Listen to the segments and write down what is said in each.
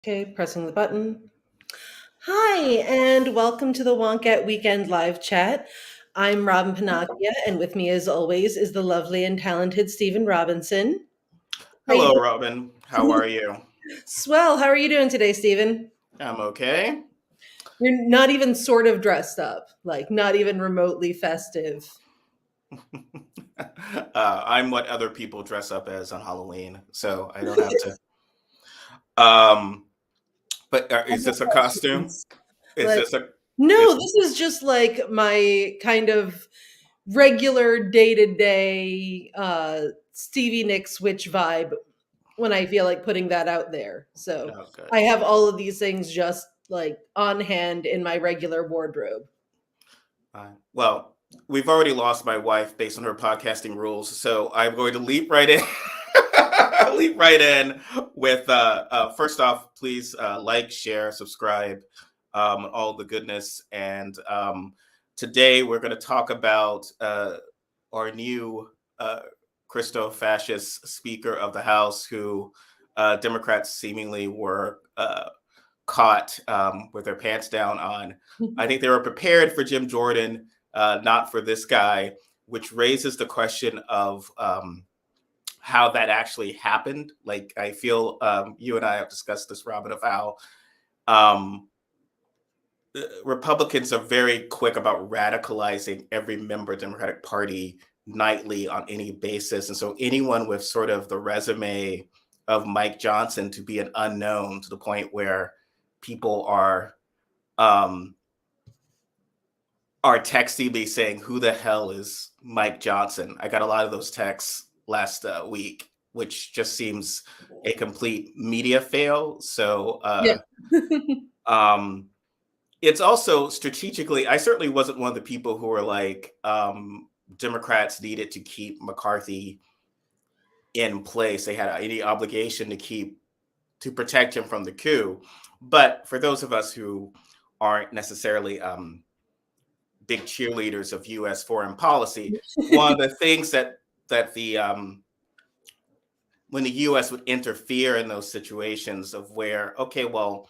Okay, pressing the button. Hi, and welcome to the Wonkette Weekend Live Chat. I'm Robin Panacchia, and with me, as always, is the lovely and talented Stephen Robinson. How you Hello, doing? Robin. How are you? Swell. How are you doing today, Stephen? I'm okay. You're not even sort of dressed up, like not even remotely festive. I'm what other people dress up as on Halloween, so I don't have to. Um, but I is have this a costume? questions. Is Like, this a? no, Is this is just like my kind of regular day to day Stevie Nicks witch vibe when I feel like putting that out there. So oh good. I have all of these things just like on hand in my regular wardrobe. Well, we've already lost my wife based on her podcasting rules, so I'm going to leap right in. leap right in with first off, please like, share, subscribe, all the goodness, and today we're going to talk about our new Christo-fascist Speaker of the House, who Democrats seemingly were caught with their pants down on. I think they were prepared for Jim Jordan, not for this guy, which raises the question of how that actually happened. Like, I feel you and I have discussed this, Robin, of how um, Republicans are very quick about radicalizing every member of the Democratic Party nightly on any basis. And so anyone with sort of the resume of Mike Johnson to be an unknown to the point where people um, are texting me saying, "Who the hell is Mike Johnson?" I got a lot of those texts last week, which just seems a complete media fail. So Yeah. um, it's also strategically, I certainly wasn't one of the people who were like, Democrats needed to keep McCarthy in place. They had any obligation to protect him from the coup. But for those of us who aren't necessarily big cheerleaders of U.S. foreign policy, one of the things that the when the U.S. would interfere in those situations of where, okay, well,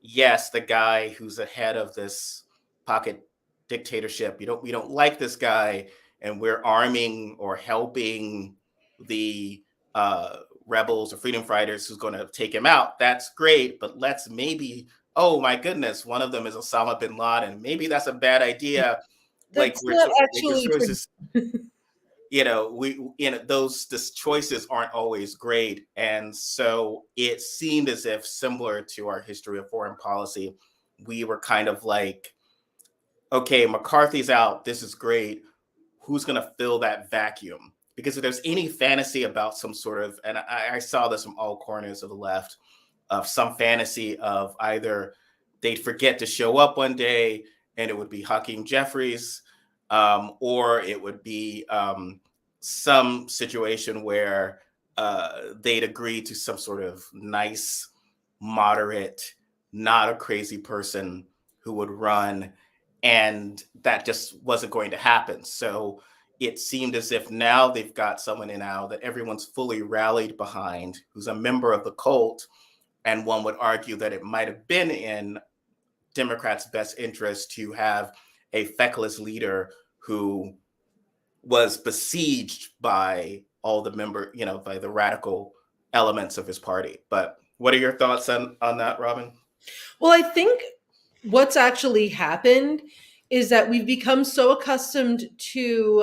yes, the guy who's ahead of this pocket dictatorship, we don't like this guy, and we're arming or helping the rebels or freedom fighters who's going to take him out. That's great, but let's maybe, oh my goodness, one of them is Osama bin Laden. Maybe that's a bad idea. Like That's we're not making actually true. choices, those choices aren't always great, and so it seemed as if, similar to our history of foreign policy, we were kind of like, okay, McCarthy's out, this is great, who's going to fill that vacuum? Because if there's any fantasy about some sort of, and I saw this from all corners of the left, of some fantasy of either they'd forget to show up one day and it would be Hakeem Jeffries, or it would be some situation where they'd agree to some sort of nice, moderate, not a crazy person who would run. And that just wasn't going to happen. So it seemed as if now they've got someone in now that everyone's fully rallied behind, who's a member of the cult. And one would argue that it might have been in Democrats' best interest to have a feckless leader who was besieged by all the by the radical elements of his party. But what are your thoughts on that, Robin? Well, I think what's actually happened is that we've become so accustomed to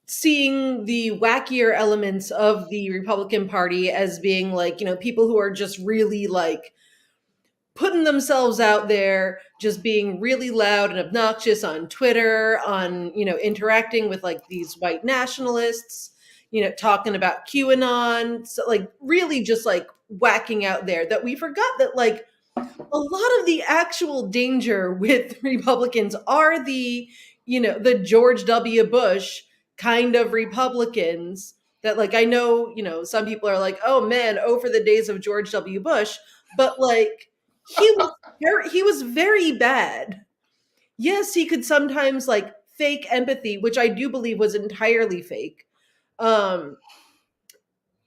seeing the wackier elements of the Republican Party as being like, people who are just really like putting themselves out there, just being really loud and obnoxious on Twitter, on, interacting with like these white nationalists, talking about QAnon, so like really just like whacking out there, that we forgot that like a lot of the actual danger with Republicans are the George W. Bush kind of Republicans that, like, I know, some people are like, oh man, over the days of George W. Bush, but like he was very bad. Yes, he could sometimes like fake empathy, which I do believe was entirely fake. Um,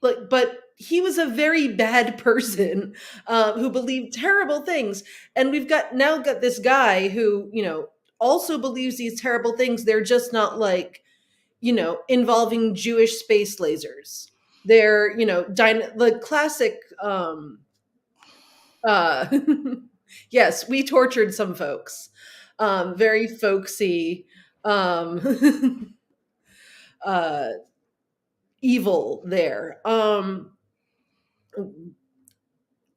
but he was a very bad person who believed terrible things. And we've got this guy who, also believes these terrible things. They're just not like, involving Jewish space lasers. They're, the classic, uh, yes, we tortured some folks. Very folksy, uh, evil there.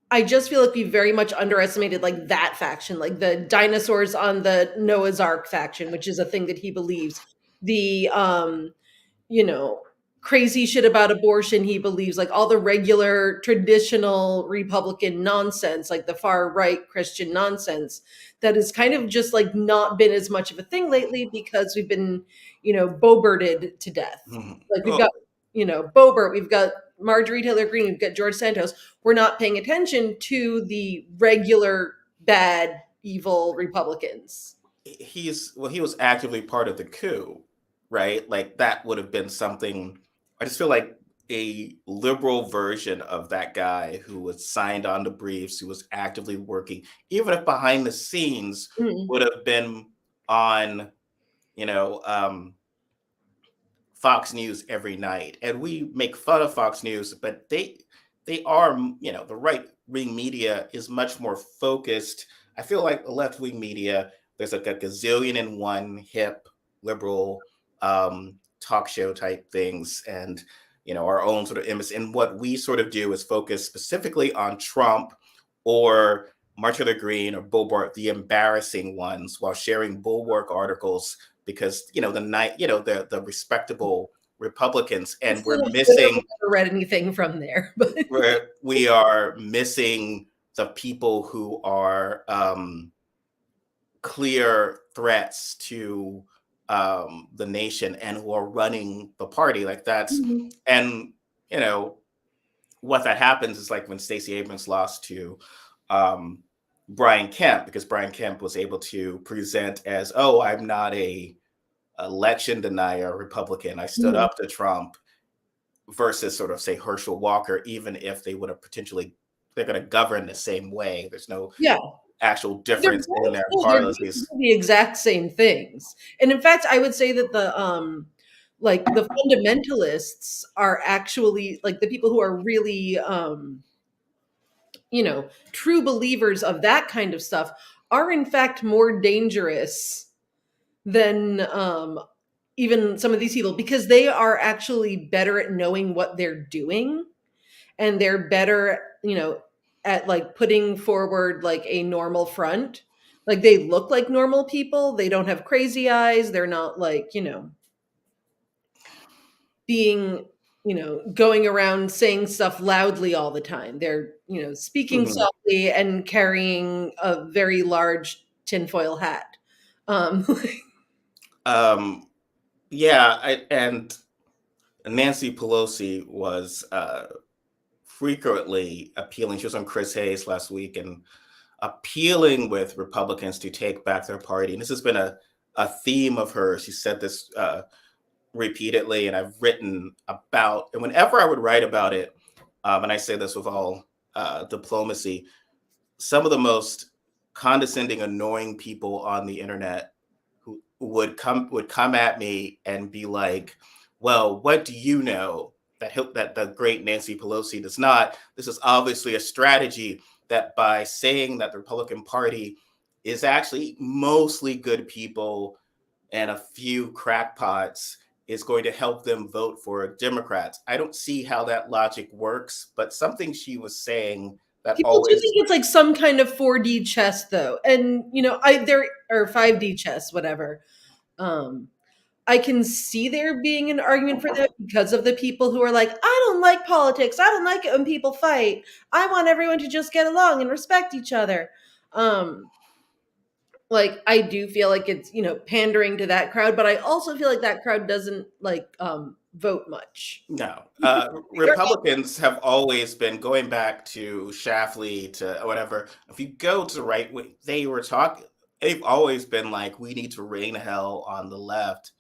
I just feel like we very much underestimated like that faction, like the dinosaurs on the Noah's Ark faction, which is a thing that he believes. The you know, crazy shit about abortion he believes, like all the regular traditional Republican nonsense, like the far right Christian nonsense that has kind of just like not been as much of a thing lately because we've been, Boberted to death. Mhm. Like we've got, Well, Boebert, we've got Marjorie Taylor Greene, we've got George Santos. We're not paying attention to the regular bad, evil Republicans. he was actively part of the coup, right? Like that would have been something. I just feel like a liberal version of that guy who was signed on the briefs, who was actively working, even if behind the scenes, Mhm. would have been on, you know, Fox News every night. And we make fun of Fox News, but they are, the right wing media is much more focused. I feel like the left wing media, there's like a gazillion and one hip liberal talk show type things, and our own sort of image. And what we sort of do is focus specifically on Trump or Martin Luther Green or Bulwark, the embarrassing ones, while sharing Bulwark articles because the night the respectable Republicans, I and still have literally we're never read anything from there, but we are missing the people who are clear threats to the nation and who are running the party like that's Mhm. and you know what that happens is like when Stacey Abrams lost to um, Brian Kemp, because Brian Kemp was able to present as, oh, I'm not a election denier Republican. I stood Mhm. up to Trump versus sort of say Herschel Walker, even if they would have potentially they're going to govern the same way. There's no Yeah. actual They're difference in both their they're going to policies. do the exact same things. And in fact, I would say that the fundamentalists are actually like the people who are really true believers of that kind of stuff are in fact more dangerous than even some of these people because they are actually better at knowing what they're doing, and they're better, at like putting forward like a normal front. Like they look like normal people. They don't have crazy eyes. They're not like, being, going around saying stuff loudly all the time. They're, speaking Mhm. softly and carrying a very large tinfoil hat. Um, Um, yeah, and Nancy Pelosi was frequently appealing. She was on Chris Hayes last week and appealing with Republicans to take back their party. And this has been a theme of hers. She said this repeatedly, and I've written about, and whenever I would write about it, and I say this with all diplomacy, some of the most condescending, annoying people on the internet who would come at me and be like, "Well, what do you know that the great Nancy Pelosi does not? This is obviously a strategy that by saying that the Republican Party is actually mostly good people and a few crackpots is going to help them vote for Democrats." I don't see how that logic works, but something she was saying that People do always think it's like some kind of 4D chess though. And I there or 5D chess, whatever. Um I can see there being an argument for that because of the people who are like, I don't like politics. I don't like it when people fight. I want everyone to just get along and respect each other. Um, like I do feel like it's, pandering to that crowd, but I also feel like that crowd doesn't like vote much. no. Republicans have always been going back to Shafley to whatever. If you go to the right, they were talking. They've always been like, we need to rain hell on the left.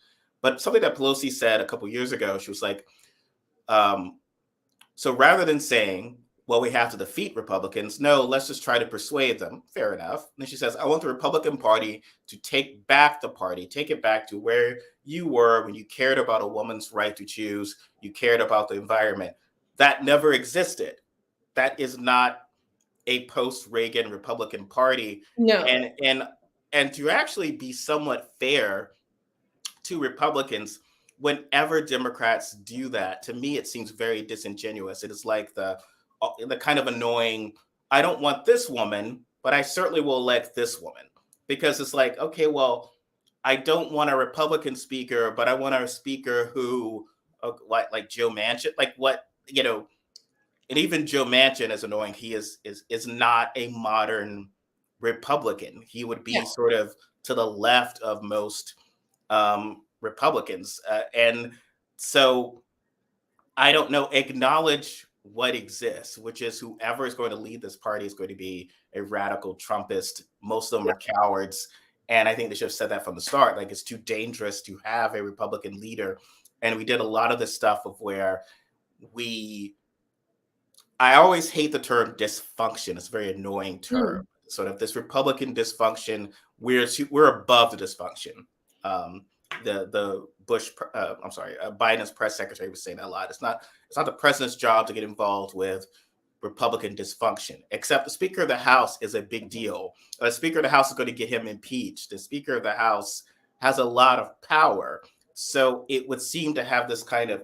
But something that Pelosi said a couple years ago, she was like, um, So rather than saying, well, we have to defeat Republicans, no, let's just try to persuade them. Fair enough. And then she says, I want the Republican Party to take back the party, take it back to where you were when you cared about a woman's right to choose, you cared about the environment. That never existed. That is not a post-Reagan Republican Party. No. And to actually be somewhat fair to Republicans, whenever Democrats do that, to me, it seems very disingenuous. It is like the kind of annoying, I don't want this woman, but I certainly will elect this woman. Because it's like, okay, well, I don't want a Republican speaker, but I want a speaker who, like Joe Manchin, like what, and even Joe Manchin is annoying. He is not a modern Republican. He would Yeah. be sort of to the left of most Republicans. And so I don't know, acknowledge what exists, which is whoever is going to lead this party is going to be a radical Trumpist. Most of them are cowards. And I think they should have said that from the start. Like, it's too dangerous to have a Republican leader. And we did a lot of this stuff of where I always hate the term dysfunction. It's a very annoying term. Sort of this Republican dysfunction. We're above the dysfunction. The Bush, Biden's press secretary was saying that a lot. It's not the president's job to get involved with Republican dysfunction, except the Speaker of the House is a big deal. The Speaker of the House is going to get him impeached. The Speaker of the House has a lot of power. So it would seem to have this kind of,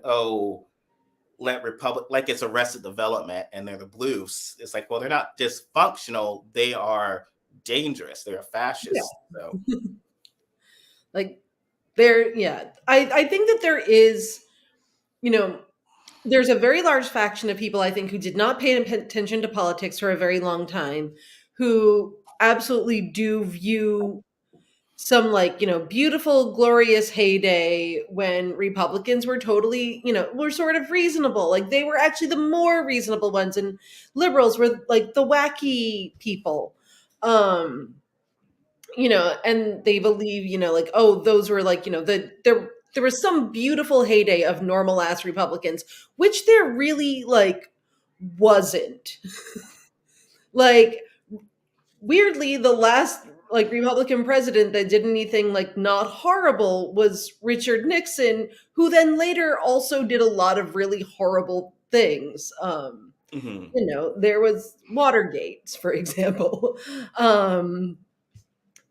like it's Arrested Development and they're the blues. It's like, well, they're not dysfunctional. They are dangerous. They're fascists. Yeah. So. Like, I think that there is, there's a very large faction of people, I think, who did not pay attention to politics for a very long time, who absolutely do view some beautiful, glorious heyday when Republicans were totally, were sort of reasonable. Like, they were actually the more reasonable ones, and liberals were like the wacky people. And they believe, those were there was some beautiful heyday of normal ass Republicans, which there really wasn't. Weirdly, the last Republican president that did anything not horrible was Richard Nixon, who then later also did a lot of really horrible things. There was Watergate, for example.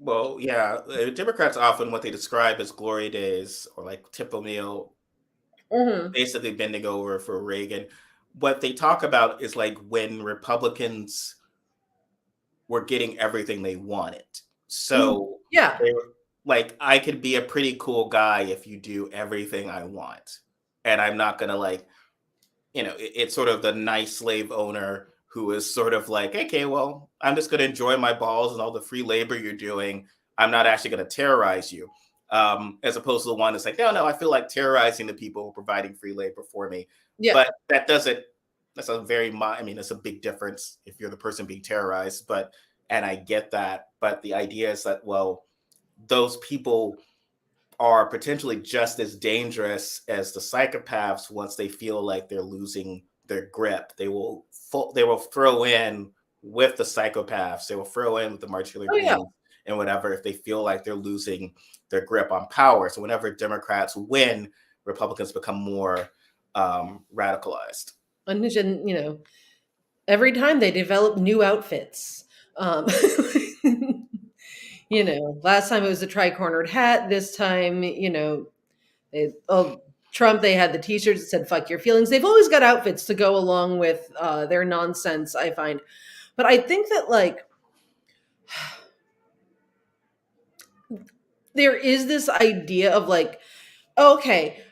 Well, yeah, Democrats often what they describe as glory days or like Tip O'Neill, basically bending over for Reagan. What they talk about is like when Republicans were getting everything they wanted. So they were like, I could be a pretty cool guy if you do everything I want. And I'm not going to it's sort of the nice slave owner who is sort of like, okay, well, I'm just going to enjoy my balls and all the free labor you're doing. I'm not actually going to terrorize you. As opposed to the one that's like, no, I feel like terrorizing the people providing free labor for me. Yeah. But that's a big difference if you're the person being terrorized. And I get that. But the idea is that, well, those people are potentially just as dangerous as the psychopaths once they feel like they're losing their grip. They will throw in with the psychopaths. They will throw in with the Marjorie Greens and whatever if they feel like they're losing their grip on power. So whenever Democrats win, Republicans become more radicalized. And every time they develop new outfits. Last time it was a tri-cornered hat. This time, Trump, they had the t-shirts that said "fuck your feelings." They've always got outfits to go along with their nonsense, I find. But I think that there is this idea of okay,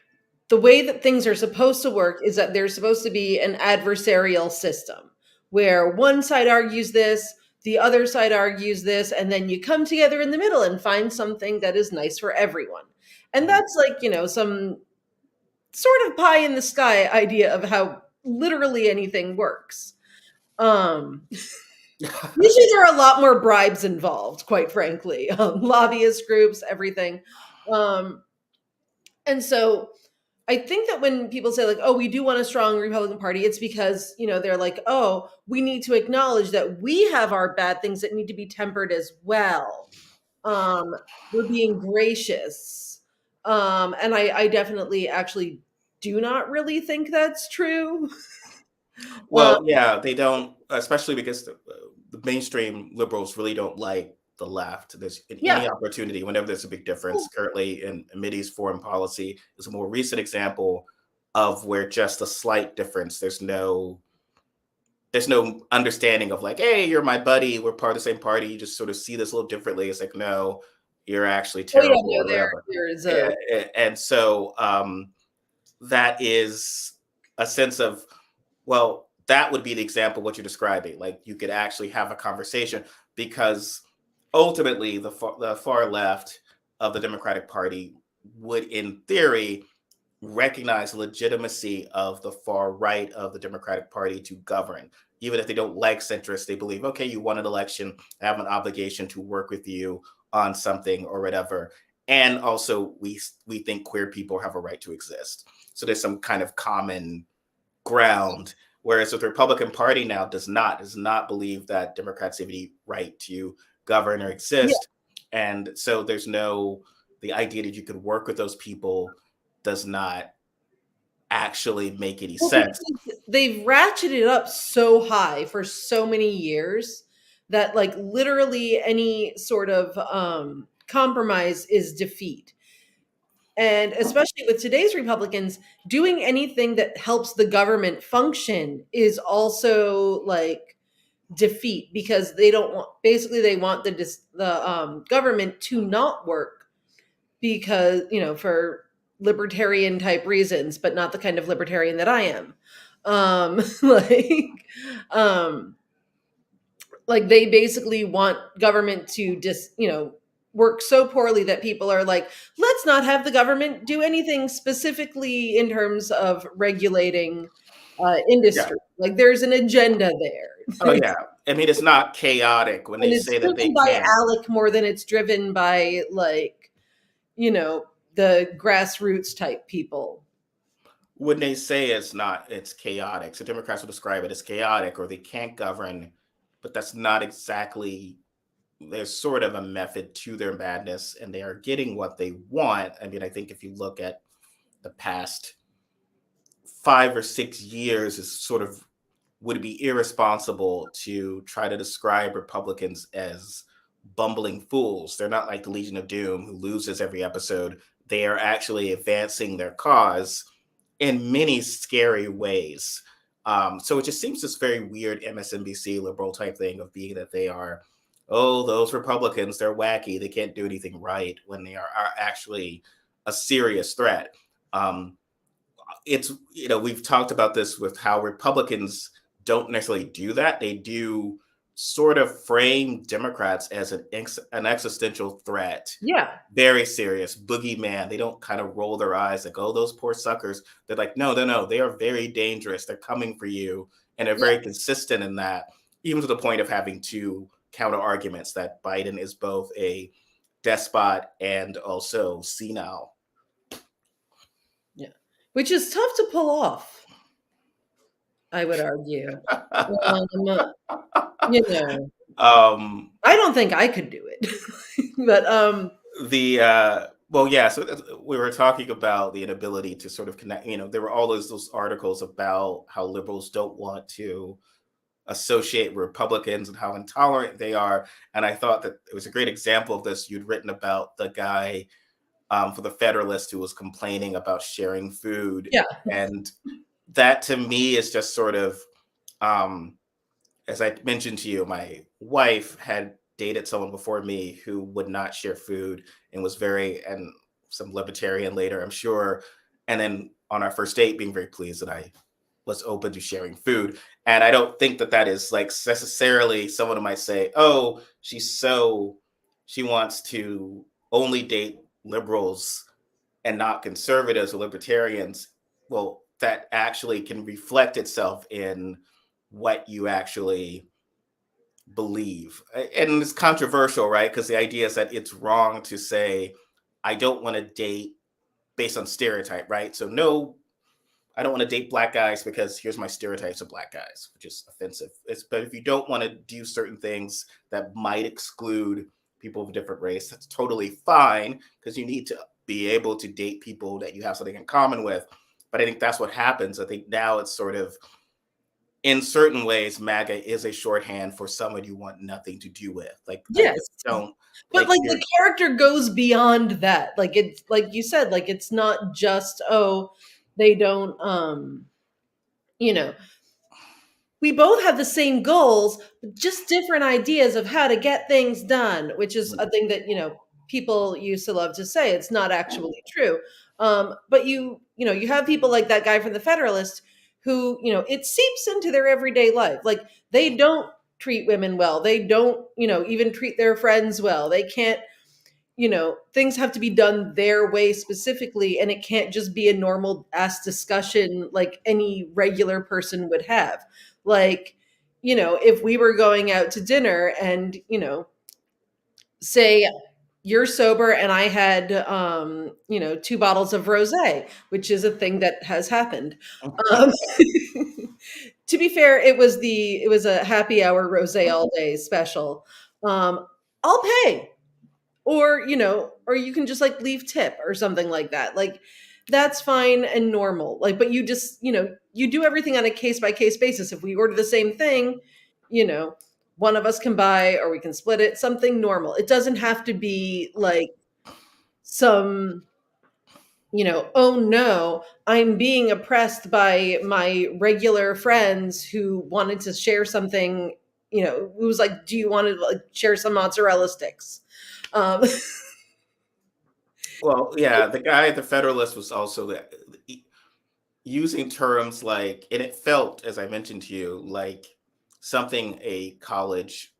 the way that things are supposed to work is that there's supposed to be an adversarial system where one side argues this, the other side argues this, and then you come together in the middle and find something that is nice for everyone. And that's some sort of pie in the sky idea of how literally anything works. Usually there are a lot more bribes involved, quite frankly. Lobbyist groups, everything. And so I think that when people say like, "Oh, we do want a strong Republican Party," it's because, they're like, "Oh, we need to acknowledge that we have our bad things that need to be tempered as well. Um, we're being gracious." And I definitely actually do not really think that's true. Um, Well, yeah, they don't, especially because the mainstream liberals really don't like the left. There's in yeah. any opportunity, whenever there's a big difference, currently in Mideast foreign policy is a more recent example of where just a slight difference, there's no understanding of like, hey, you're my buddy, we're part of the same party, you just sort of see this a little differently. It's like, no, you're actually Oh yeah, terrible no, or whatever. there is a And so that is a sense of, well, that would be the example of what you're describing. Like you could actually have a conversation because ultimately the far left of the Democratic Party would, in theory, recognize the legitimacy of the far right of the Democratic Party to govern. Even if they don't like centrists, they believe, okay, you won an election, I have an obligation to work with you on something or whatever. And also, we think queer people have a right to exist. So there's some kind of common ground. Whereas with the Republican Party now does not believe that Democrats have any right to govern or yeah. exist. And so the idea that you could work with those people does not actually make any Well, sense. because they've ratcheted up so high for so many years that like literally any sort of compromise is defeat. And especially with today's Republicans, doing anything that helps the government function is also like defeat, because they don't want, basically they want the government to not work, because for libertarian type reasons, but not the kind of libertarian that I am. Like um like they basically want government to just work so poorly that people are like, let's not have the government do anything specifically in terms of regulating Yeah. industry. Like there's an agenda Oh there. yeah. I mean, it's not chaotic when And they it's say that they driven by can't. Alec more than it's driven by like, the grassroots type people. When they say it's chaotic. So Democrats will describe it as chaotic or they can't govern, but that's not exactly, there's sort of a method to their madness and they are getting what they want. I mean, I think if you look at the past 5 or 6 years, is sort of, would it be irresponsible to try to describe Republicans as bumbling fools? They're not like the Legion of Doom who loses every episode. They are actually advancing their cause in many scary ways. So it just seems this very weird MSNBC liberal type thing of being that they are, oh, those Republicans, they're wacky. They can't do anything right when they are actually a serious threat. Um, it's, we've talked about this with how Republicans don't necessarily do that. They do sort of frame Democrats as an existential threat, Yeah. very serious boogeyman. They don't kind of roll their eyes like, oh, those poor suckers. They're like, no, no, no, they are very dangerous. They're coming for you. And they're Yeah. very consistent in that, even to the point of having two counter arguments that Biden is both a despot and also senile. Yeah. Which is tough to pull off, I would argue. Um, you know, um, I don't think I could do it. But well, yeah, so we were talking about the inability to sort of connect. There were all those articles about how liberals don't want to associate Republicans and how intolerant they are. And I thought that it was a great example of this. You'd written about the guy for the Federalist who was complaining about sharing food. yeah. And that to me is just sort of, um, as I mentioned to you, my wife had dated someone before me who would not share food and was and some libertarian later, I'm sure. And then on our first date, being very pleased that I was open to sharing food. And I don't think that that is like necessarily, someone might say, oh, she wants to only date liberals and not conservatives or libertarians. Well, that actually can reflect itself in what you actually believe. And it's controversial, right? Because the idea is that it's wrong to say, I don't want to date based on stereotype, right? So no, I don't want to date black guys because here's my stereotypes of black guys, which is offensive. But if you don't want to do certain things that might exclude people of a different race, that's totally fine, because you need to be able to date people that you have something in common with. But I think that's what happens. I think now it's sort of, in certain ways, MAGA is a shorthand for someone you want nothing to do with. Like, I Yes. just don't But like like your. the character goes beyond that. Like it's like you said, like it's not just, oh, they don't you know, we both have the same goals, but just different ideas of how to get things done, which is a thing that, people used to love to say. It's not actually true. But you have people like that guy from the Federalist who, it seeps into their everyday life. Like they don't treat women well. They don't, even treat their friends well. They can't, things have to be done their way specifically, and it can't just be a normal ass discussion like any regular person would have. Like, if we were going out to dinner and, say you're sober and I had, two bottles of rosé, which is a thing that has happened. Um, to be fair, it was a happy hour rosé all day special. I'll pay, or you can just like leave tip or something like that. Like that's fine and normal. Like, but you just, you do everything on a case by case basis. If we order the same thing, you know, one of us can buy or we can split it, something normal. It doesn't have to be like some, oh no, I'm being oppressed by my regular friends who wanted to share something, it was like, do you want to like share some mozzarella sticks? Um, Well, yeah, the guy at the Federalist was also using terms like, and it felt, as I mentioned to you, like something a college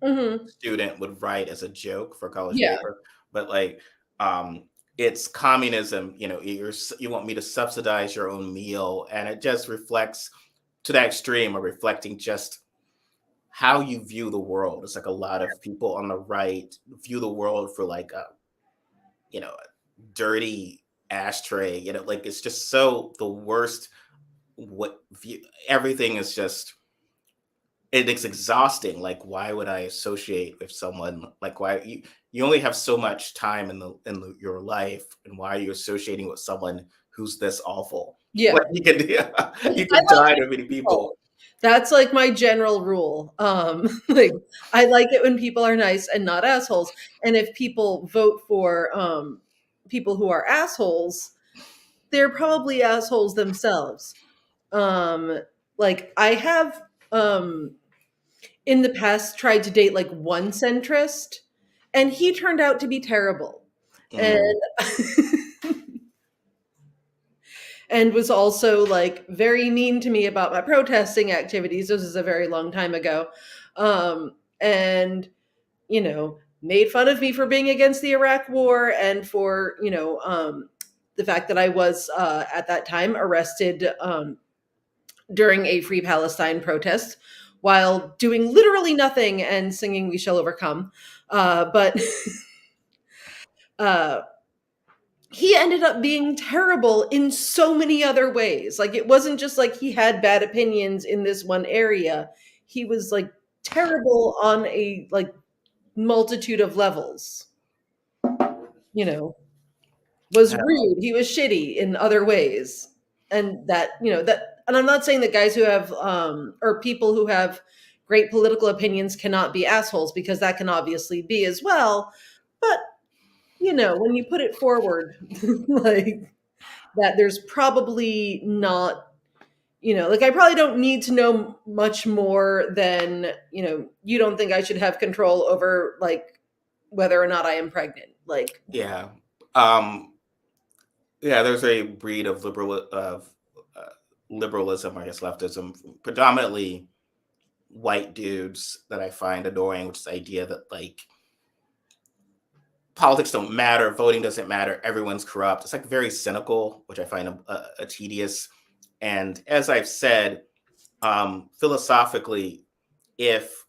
mhm. student would write as a joke for a college Yeah. paper. But like, um, it's communism. You want me to subsidize your own meal, and it just reflects to that extreme of reflecting just how you view the world. It's like a lot of people on the right view the world for like a, dirty ashtray. Like it's just so the worst. What view, everything is just, it's exhausting. Like, why would I associate with someone? Like, why you only have so much time your life, and why are you associating with someone who's this awful? Yeah. Like you can you I can like die to many people. people. That's like my general rule. Like I like it when people are nice and not assholes. And if people vote for people who are assholes, they're probably assholes themselves. Um like I have in the past tried to date like one centrist, and he turned out to be terrible. And Mm, and was also like very mean to me about my protesting activities. This is a very long time ago. And, made fun of me for being against the Iraq war and for, the fact that I was at that time arrested during a Free Palestine protest while doing literally nothing and singing We Shall Overcome. But uh, he ended up being terrible in so many other ways. Like it wasn't just like he had bad opinions in this one area. He was like terrible on a like multitude of levels. You know, was yeah, rude. He was shitty in other ways. And and I'm not saying that guys who have or people who have great political opinions cannot be assholes, because that can obviously be as well. But, when you put it forward, like that there's probably not, like I probably don't need to know much more than, you don't think I should have control over like whether or not I am pregnant. Like, yeah. Um, yeah, there's a breed of uh, liberalism, I guess leftism, predominantly white dudes, that I find annoying, which is the idea that like politics don't matter, voting doesn't matter, everyone's corrupt. It's like very cynical, which I find a tedious. And as I've said, philosophically, if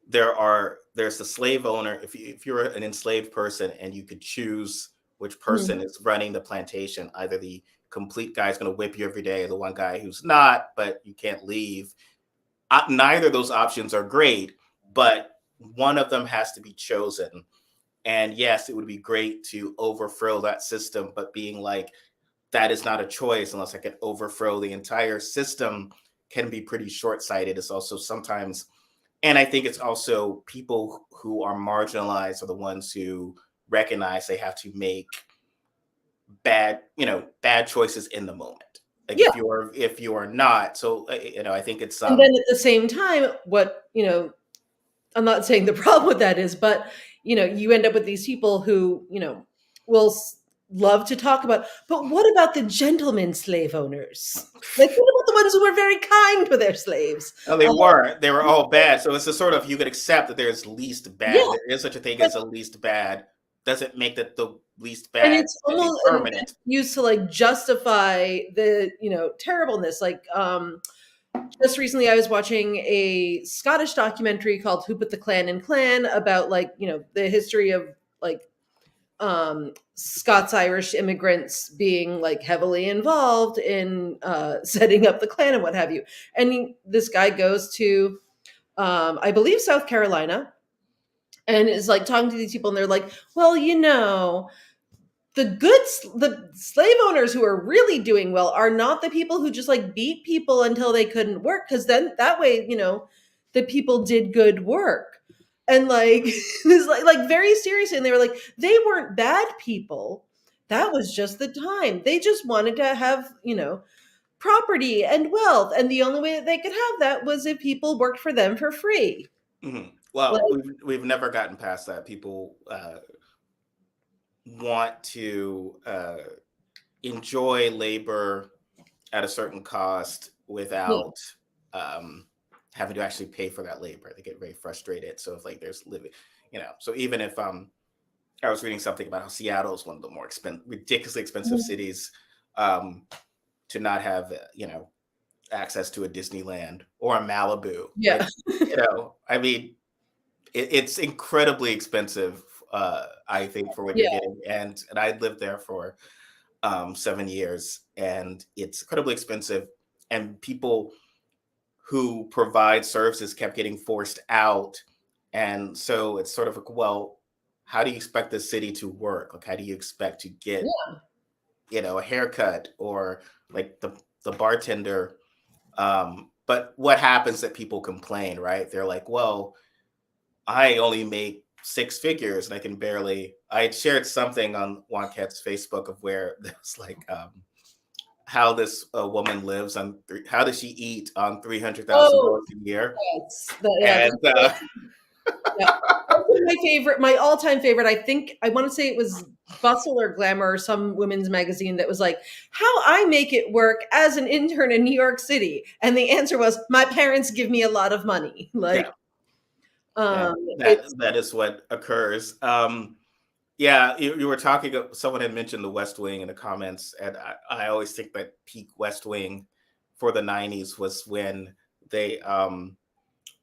there's the slave owner, if you're an enslaved person and you could choose which Mhm. person is running the plantation. Either the complete guy is going to whip you every day, or the one guy who's not, but you can't leave. Neither of those options are great, but one of them has to be chosen. And yes, it would be great to overthrow that system, but being like, that is not a choice unless I can overthrow the entire system can be pretty short sighted. It's also sometimes, and I think it's also people who are marginalized are the ones who recognize they have to make bad choices in the moment. Like Yeah. if you are not, so I think it's And then at the same time, I'm not saying the problem with that is, but you end up with these people who, will love to talk about, but what about the gentlemen slave owners? Like, what about the ones who were very kind to their slaves? no, they Uh, weren't. They were all bad. So it's a sort of, you could accept that there's least yeah, bad. There is such a thing but as a least bad. Doesn't make that the least and bad it's to be almost and permanent. used to like justify the terribleness. Like just recently, I was watching a Scottish documentary called "Who Put the Clan in Clan" about like the history of like Scots Irish immigrants being like heavily involved in setting up the Klan and what have you. And this guy goes to, I believe, South Carolina, and is like talking to these people, and they're like, "Well, the slave owners who are really doing well are not the people who just like beat people until they couldn't work, because then that way the people did good work." And like this like very seriously, and they were like, they weren't bad people, that was just the time, they just wanted to have property and wealth, and the only way that they could have that was if people worked for them for free. Well, Like, we've never gotten past that. People want to enjoy labor at a certain cost yeah. without um, having to actually pay for that labor. They get very frustrated. So if like there's living, so even if I was reading something about how Seattle is one of the more ridiculously expensive Mhm. cities to not have, access to a Disneyland or a Malibu. Yeah. I mean, it's incredibly expensive. I think for what you're Yeah. getting, and I lived there for 7 years, and it's incredibly expensive. And people who provide services kept getting forced out, and so it's sort of like, well, how do you expect the city to work? Like, how do you expect to get a haircut or like the bartender? But what happens that people complain, right? They're like, well, I only make six figures and I can barely. I had shared something on Wonkette's Facebook of where there's like how this woman lives on how does she eat on Oh, $300,000 a year? yes. And Yeah. That's my favorite, my all-time favorite. I think I want to say it was Bustle or Glamour or some women's magazine that was like, "How I make it work as an intern in New York City." And the answer was, "My parents give me a lot of money." yeah, Like, and that it's that is what occurs. Yeah, you were talking. Someone had mentioned the West Wing in the comments, and I always think that peak West Wing for the '90s was when they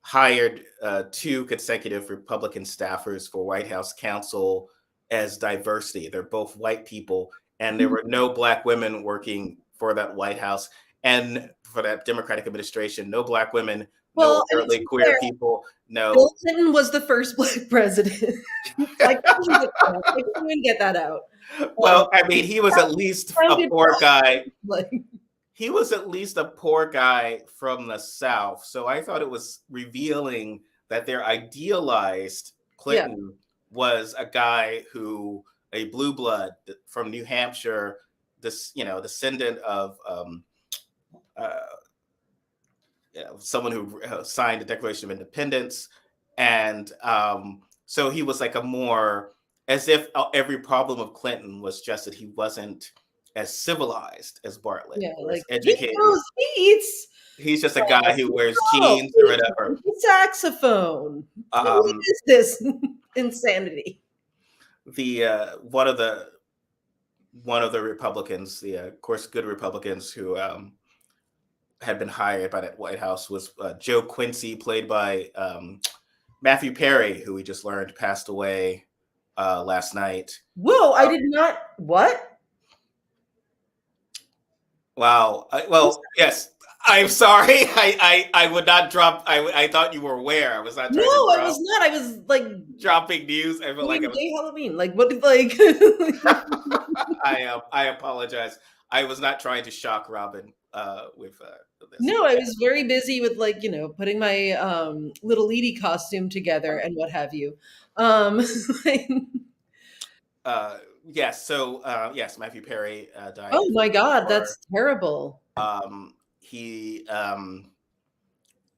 hired two consecutive Republican staffers for White House counsel as diversity. They're both white people, and there were no black women working for that White House and for that Democratic administration. No black women, no well, I mean, to overtly be queer fair, people, Bill no. Clinton was the first black president. I can't even get that out. I can't even get that out. Well, I mean, he was at least a Sounded poor guy. like, He was at least a poor guy from the South. So I thought it was revealing that their idealized yeah, Clinton was a guy who, a blue blood from New Hampshire, this, descendant of uh, someone who signed the Declaration of Independence. And so he was like a more, as if every problem of Clinton was just that he wasn't as civilized as Bartlett yeah, or as like educated. he eats He's just a guy who wears oh, jeans or whatever. the saxophone. What Um, is this insanity? the one of the Republicans, the of course good Republicans who had been hired by that White House was Joe Quincy, played by Matthew Perry, who we just learned passed away last night. Whoa, I did not. What? Wow. Well, yes. I'm sorry. I would not drop. I thought you were aware. I was not No, trying to I was not. I was like dropping news. I felt like I doing was. gay Halloween. Like what? Like I apologize. I was not trying to shock Robin with this. no, I was very busy with like putting my little Edie costume together and what have you. Um, Yes. So yes, Matthew Perry died oh at my God, 54. that's terrible. He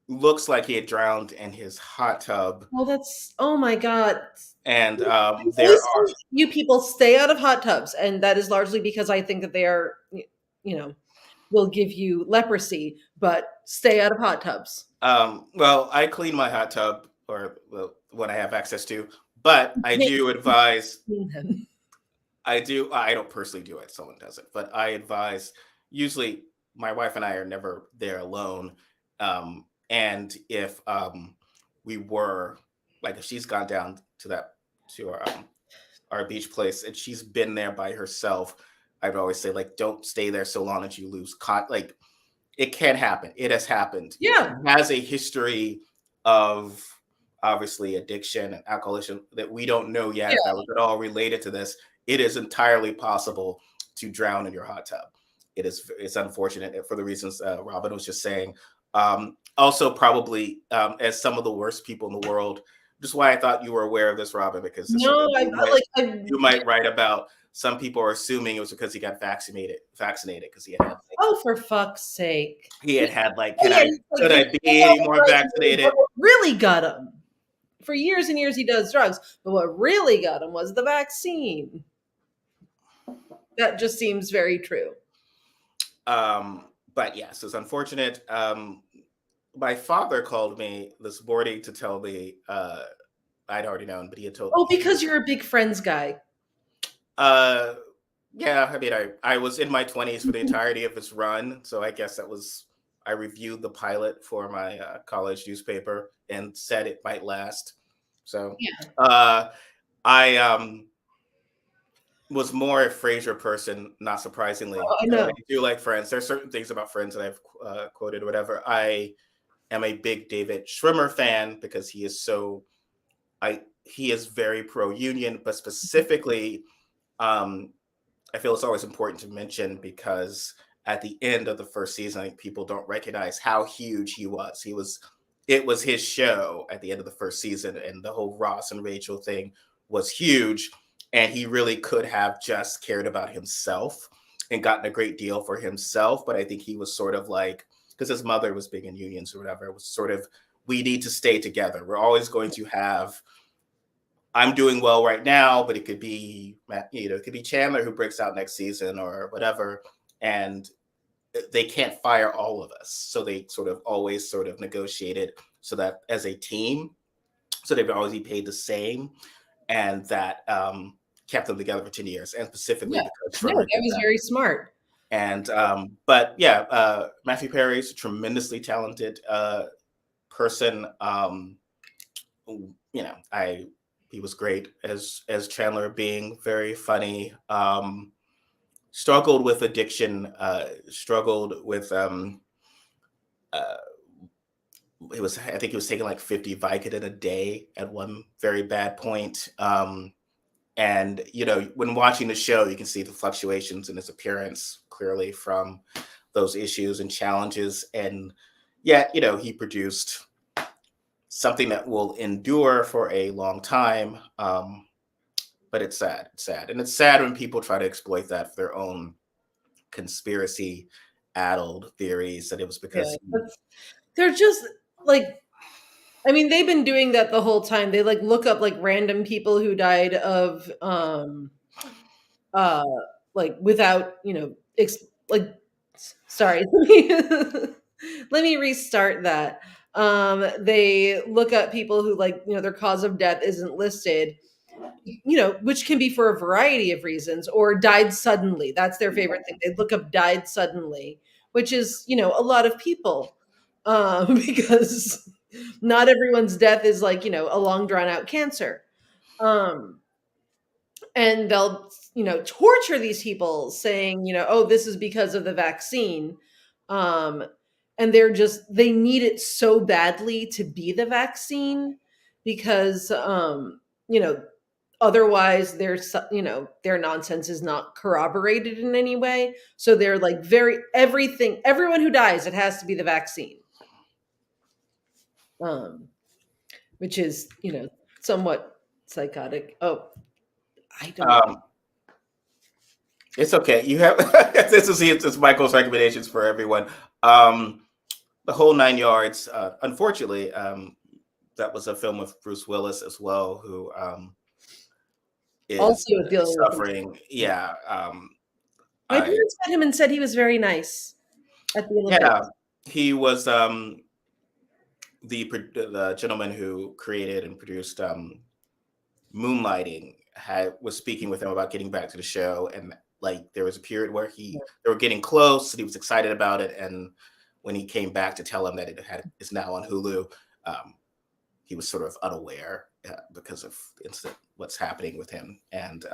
looks like he had drowned in his hot tub, Well, that's oh my God. and I there always are tell you people stay out of hot tubs, and that is largely because I think that they are, will give you leprosy. But stay out of hot tubs. well, I clean my hot tub or well, what I have access to, but I do advise. I don't personally do it. Someone does it, but I advise. Usually, my wife and I are never there alone. And if we were like, if she's gone down to that to our beach place and she's been there by herself, I'd always say like, don't stay there so long that you lose like it can happen. It has happened. He Yeah, has a history of obviously addiction and alcoholism that we don't know yet if yeah. that was at all related to this. It is entirely possible to drown in your hot tub. It's unfortunate for the reasons Robin was just saying. Also, probably as some of the worst people in the world. Just why I thought you were aware of this, Robin, because this No, I like you might write about some people are assuming it was because he got vaccinated because oh, for fuck's sake. he had like, Oh, yeah, could I be any more but vaccinated? what really got him for years and years he does drugs, but what really got him was the vaccine. That just seems very true. But yes, it's unfortunate. My father called me this morning to tell me I'd already known, but he had told. Oh, because you're a big Friends guy. Uh, yeah, I mean, I was in my 20s for the entirety of its run, so I guess that was. I reviewed the pilot for my college newspaper and said it might last. So, Yeah. I was more a Frasier person, not surprisingly. Oh, I I know. do like Friends. There's certain things about Friends that I've quoted or whatever. I am a big David Schwimmer fan because he is very pro union, but specifically, um, I feel it's always important to mention because at the end of the first season, I think people don't recognize how huge he was. It was his show at the end of the first season, and the whole Ross and Rachel thing was huge. And he really could have just cared about himself and gotten a great deal for himself. But I think he was sort of like, because his mother was big in unions or whatever, it was sort of, we need to stay together. We're always going to have, I'm doing well right now, but it could be, it could be Chandler who breaks out next season or whatever. And they can't fire all of us. So they sort of always sort of negotiated so that as a team, so they would always be paid the same. And that kept them together for 10 years. And specifically Yeah. because No, Schwimmer that did was that. very smart. And but yeah, Matthew Perry is a tremendously talented person. He was great as Chandler, being very funny. Struggled with addiction. Struggled with uh, I think he was taking like 50 Vicodin a day at one very bad point. And when watching the show, you can see the fluctuations in his appearance clearly from those issues and challenges. And yet, he produced something that will endure for a long time. But it's sad. It's sad. And it's sad when people try to exploit that for their own conspiracy addled theories that it was Yeah. because They're just like I mean, they've been doing that the whole time. They like look up like random people who died of uh like without, like sorry. Let me restart that. They look up people who like, their cause of death isn't listed, which can be for a variety of reasons, or died suddenly. That's their favorite thing. They look up died suddenly, which is, a lot of people. Because not everyone's death is like, a long drawn out cancer. Um, and they'll, torture these people saying, oh, this is because of the vaccine. Um, and they need it so badly to be the vaccine because, you know, otherwise their nonsense is not corroborated in any way. So they're like everyone who dies, it has to be the vaccine. Um, which is, somewhat psychotic. Oh, I don't. Um, it's okay. You have it's Michael's recommendations for everyone. Um, the whole nine yards. Unfortunately, that was a film with Bruce Willis as well, who is Also dealing with suffering. Yeah, my I parents met him and said he was very nice at the yeah, Olympics. he was the gentleman who created and produced Moonlighting was speaking with him about getting back to the show, and like there was a period where they were getting close and he was excited about it, and when he came back to tell him that is now on Hulu, he was sort of unaware because of what's happening with him, and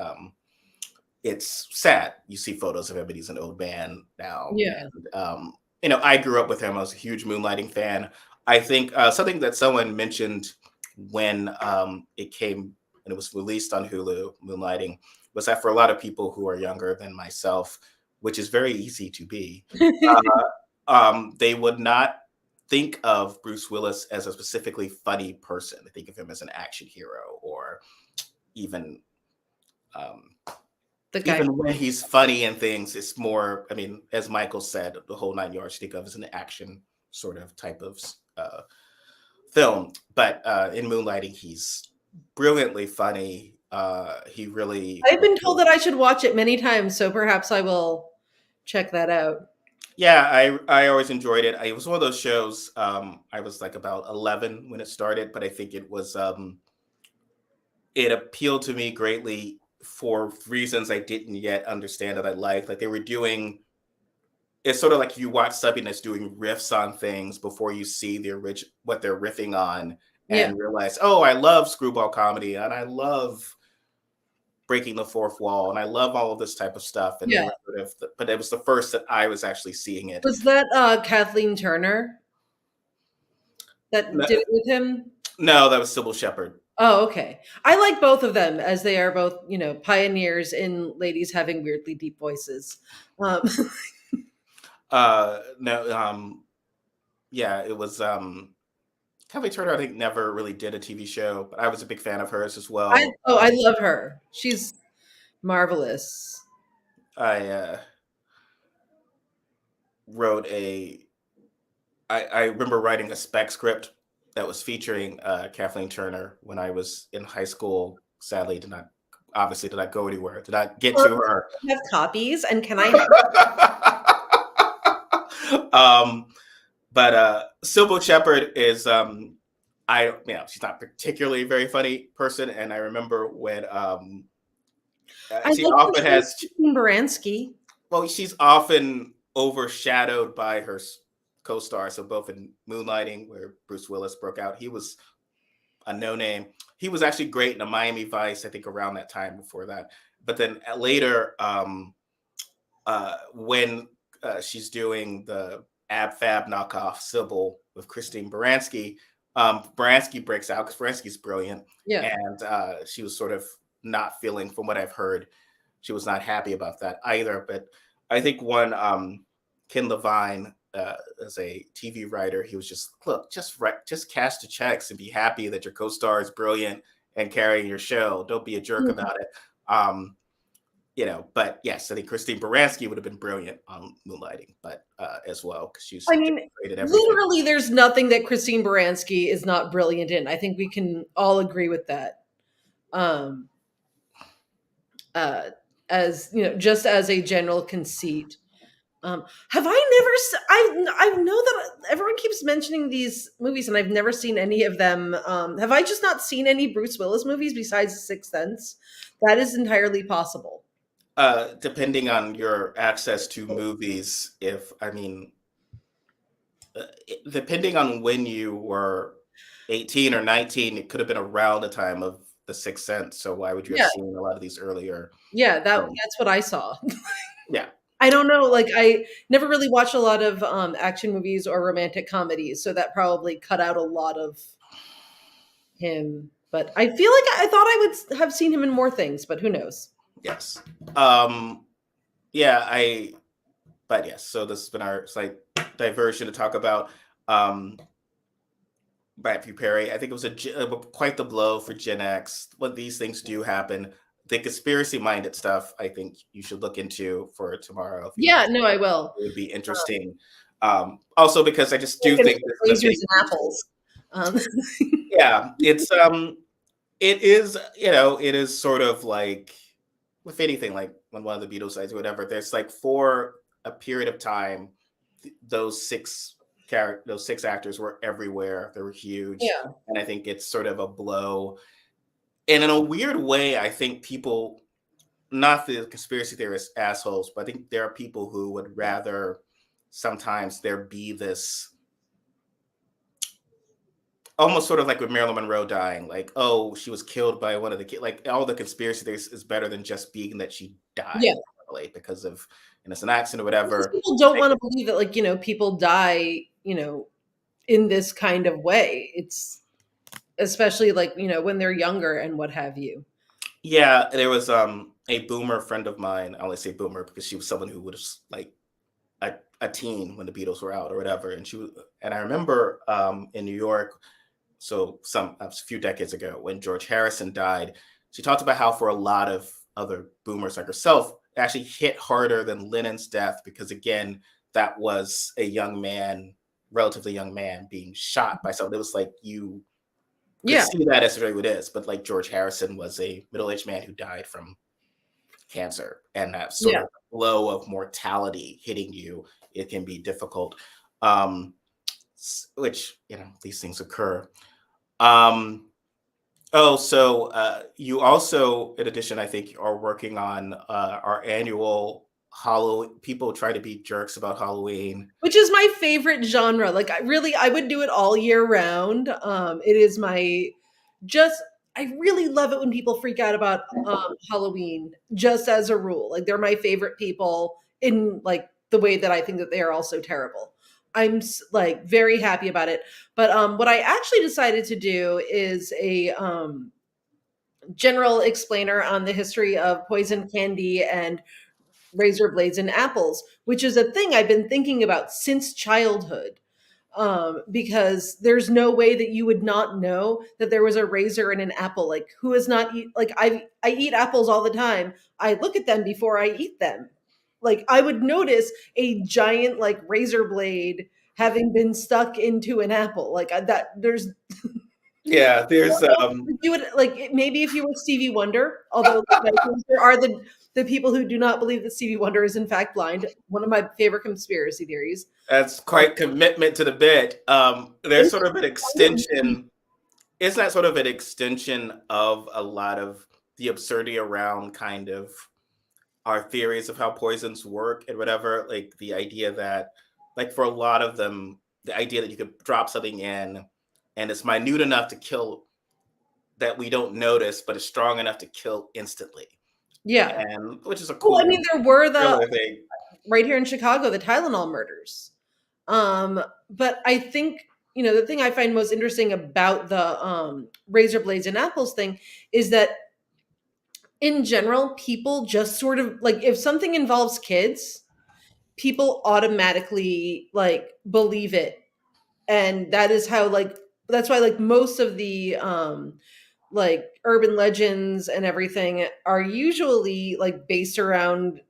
it's sad. You see photos of him, and he's an old man now, Yeah. and I grew up with him. I was a huge Moonlighting fan. I think something that someone mentioned when it came and it was released on Hulu, Moonlighting, was that for a lot of people who are younger than myself, which is very easy to be, they would not think of Bruce Willis as a specifically funny person. They think of him as an action hero, or even The guy. even when he's funny and things, it's more, I mean, as Michael said, the whole nine yards, think of as an action sort of type of film. But in Moonlighting, he's brilliantly funny. He really, I've been told that I should watch it many times, so perhaps I will check that out. yeah, I always enjoyed it. It was one of those shows. I was like about 11 when it started, but I think it appealed to me greatly for reasons I didn't yet understand that I liked. Like they were doing, it's sort of like you watch something that's doing riffs on things before you see what they're riffing on, Yeah. and realize, oh, I love screwball comedy and I love breaking the fourth wall and I love all of this type of stuff. And they Yeah. were sort of, but it was the first that I was actually seeing it. Was that Kathleen Turner that No, did it with him? no, that was Sybil Shepherd. Oh, okay. I like both of them as they are both, pioneers in ladies having weirdly deep voices. Um, No, yeah, it was Kelly Turner, I think, never really did a TV show, but I was a big fan of hers as well. I love her. She's marvelous. I wrote I remember writing a spec script that was featuring Kathleen Turner when I was in high school. Sadly, did not go anywhere. Did not get to her. I have copies, and can I? But Sybil Shepherd is she's not particularly a very funny person, and I remember when I she like often has Baranski. well, she's often overshadowed by her co-stars. So both in Moonlighting, where Bruce Willis broke out, he was a no-name. He was actually great in a Miami Vice, I think, around that time before that. But then later, when she's doing the Ab Fab knockoff Sybil with Christine Baranski, Baranski breaks out because Baranski's brilliant. Yeah. And she was sort of not feeling, from what I've heard, she was not happy about that either. But I think Ken Levine, as a TV writer, he was just, look, just cash the checks and be happy that your co-star is brilliant and carrying your show. Don't be a jerk about it. But yes, I think Christine Baranski would have been brilliant on Moonlighting, but as well, because she's great at everything. Literally, there's nothing that Christine Baranski is not brilliant in. I think we can all agree with that. As just as a general conceit. Have I know that everyone keeps mentioning these movies and I've never seen any of them. Have I just not seen any Bruce Willis movies besides The Sixth Sense? That is entirely possible. Depending on your access to movies, depending on when you were 18 or 19, it could have been around the time of The Sixth Sense. So why would you have Yeah, seen a lot of these earlier? yeah, Um, that's what I saw. yeah, I don't know, like, I never really watched a lot of, action movies or romantic comedies, so that probably cut out a lot of him, but I feel like I thought I would have seen him in more things, but who knows? yes. Um, yeah, I but yes, so this has been our slight diversion to talk about um Matthew Perry. I think it was quite the blow for Gen X. When these things do happen, the conspiracy minded stuff, I think you should look into for tomorrow if you Yeah, haven't. no, I will. It would be interesting. Also, because I just do Like, think this is a lasers big and apples. Um, yeah. It is, it is sort of like with anything, like when one of the Beatles dies or whatever, there's like for a period of time, those six actors were everywhere. They were huge. yeah, And I think it's sort of a blow. And in a weird way, I think people, not the conspiracy theorist assholes, but I think there are people who would rather sometimes there be this almost sort of like with Marilyn Monroe dying, like, oh, she was killed by one of the kids. Like all the conspiracy theories is better than just being that she yeah. died like because of innocent accident or Because whatever. people don't Like, wanna believe that, like, people die, in this kind of way. It's especially, like, when they're younger and what have you. yeah, there was a boomer friend of mine. I only say boomer because she was someone who would have like a teen when the Beatles were out or whatever. And I remember in New York, so a few decades ago when George Harrison died, she talked about how for a lot of other boomers like herself, it actually hit harder than Lennon's death because again, that was a young man, relatively young man, being shot by someone. It was like you could Yeah, see that as really what it is, but like George Harrison was a middle-aged man who died from cancer, and that sort yeah. of blow of mortality hitting you, it can be difficult. Um, which these things occur. Um, Oh, so you also, in addition, I think, are working on our annual Halloween. People try to be jerks about Halloween. Which is my favorite genre. Like, I would do it all year round. It is my just I really love it when people freak out about Halloween just as a rule. Like, they're my favorite people in, like, the way that I think that they are also terrible. Like, very happy about it. But what I actually decided to do is a general explainer on the history of poison candy and razor blades and apples, which is a thing I've been thinking about since childhood. Because there's no way that you would not know that there was a razor in an apple. Like, who has not eat? Like, I eat apples all the time. I look at them before I eat them. Like, I would notice a giant like razor blade having been stuck into an apple. Like, that there's Yeah, there's you would like maybe if you were Stevie Wonder, although there are the people who do not believe that Stevie Wonder is in fact blind. One of my favorite conspiracy theories. that's quite commitment to the bit. There's sort of an extension. Isn't that sort of an extension of a lot of the absurdity around kind of our theories of how poisons work and whatever? Like the idea that, like for a lot of them, the idea that you could drop something in and it's minute enough to kill that we don't notice, but it's strong enough to kill instantly, Yeah. and which is a Well, I cool mean, there were the thriller thing. right here in Chicago, the Tylenol murders. But I think the thing I find most interesting about the razor blades and apples thing is that in general, people just sort of like if something involves kids, people automatically like believe it, and that is how like that's why like most of the like urban legends and everything are usually like based around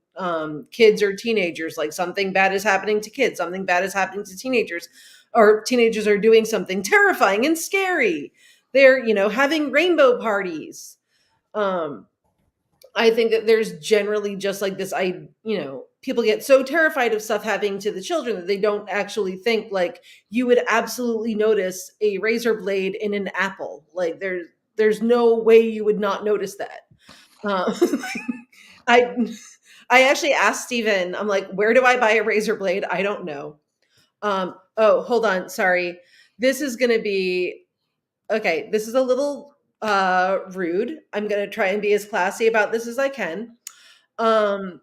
kids or teenagers. Like, something bad is happening to kids, something bad is happening to teenagers, or teenagers are doing something terrifying and scary. They're having rainbow parties. um I think that there's generally just like this, people get so terrified of stuff happening to the children that they don't actually think like you would absolutely notice a razor blade in an apple. Like, there's no way you would not notice that. Uh, I I actually asked Steven, I'm like, where do I buy a razor blade? I don't know. Oh, hold on, sorry. This is gonna be okay. This is a little rude. I'm going to try and be as classy about this as I can. Um,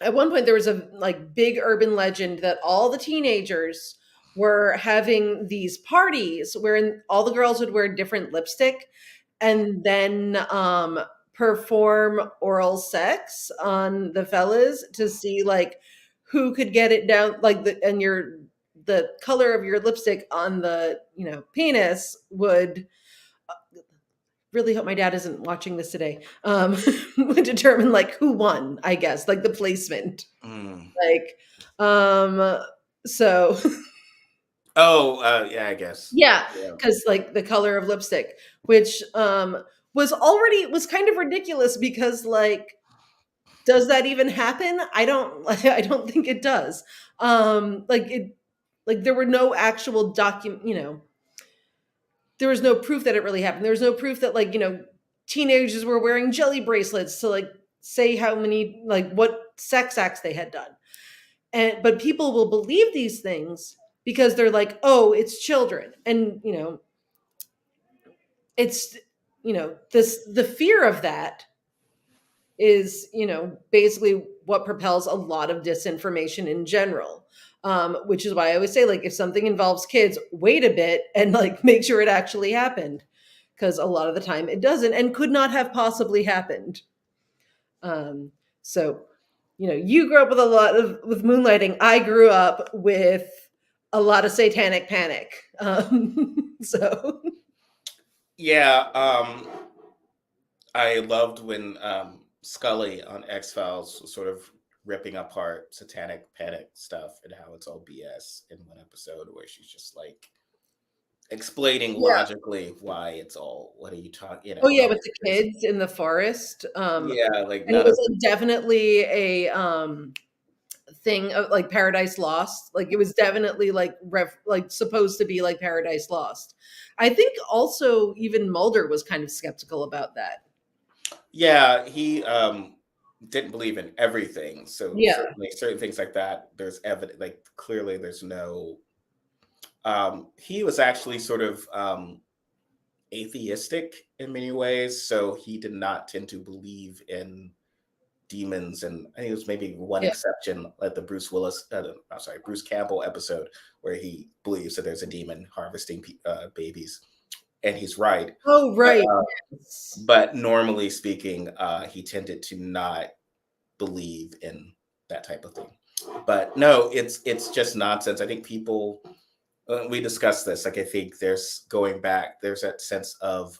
at one point there was a like big urban legend that all the teenagers were having these parties wherein all the girls would wear different lipstick and then perform oral sex on the fellas to see like who could get it down like the color of your lipstick on the penis would really hope my dad isn't watching this today would determine like who won, I guess, like the placement. Mm. Like, so Oh, yeah, I guess. yeah, Yeah. because like the color of lipstick, which was kind of ridiculous because like, does that even happen? I don't I don't think it does. Like it like there were no actual there was no proof that it really happened. There was no proof that like, teenagers were wearing jelly bracelets to like say how many like what sex acts they had done. But people will believe these things because they're like, oh, it's children. And it's this the fear of that is basically what propels a lot of disinformation in general. Which is why I always say, like, if something involves kids, wait a bit and like make sure it actually happened, because a lot of the time it doesn't and could not have possibly happened. So you grew up with a lot of with moonlighting. I grew up with a lot of satanic panic. So Yeah, I loved when Scully on X Files was sort of ripping apart satanic panic stuff and how it's all BS in one episode where she's just like explaining yeah. logically why it's all what are you talking, Oh yeah, all with the this. kids in the forest. Yeah, like And it none was of like definitely a thing of like Paradise Lost. Like it was definitely like like supposed to be like Paradise Lost. I think also even Mulder was kind of skeptical about that. yeah, he didn't believe in everything. So Yeah. certainly certain things like that, there's evidence like clearly there's no he was actually sort of atheistic in many ways, so he did not tend to believe in demons. And I think it was maybe one Yeah. exception, like the I'm sorry, Bruce Campbell episode, where he believes that there's a demon harvesting babies, and he's right. Oh, But, right. uh, Yes. but normally speaking, he tended to not believe in that type of thing. But no, it's just nonsense. I think people we discussed this. Like I think there's going back. There's that sense of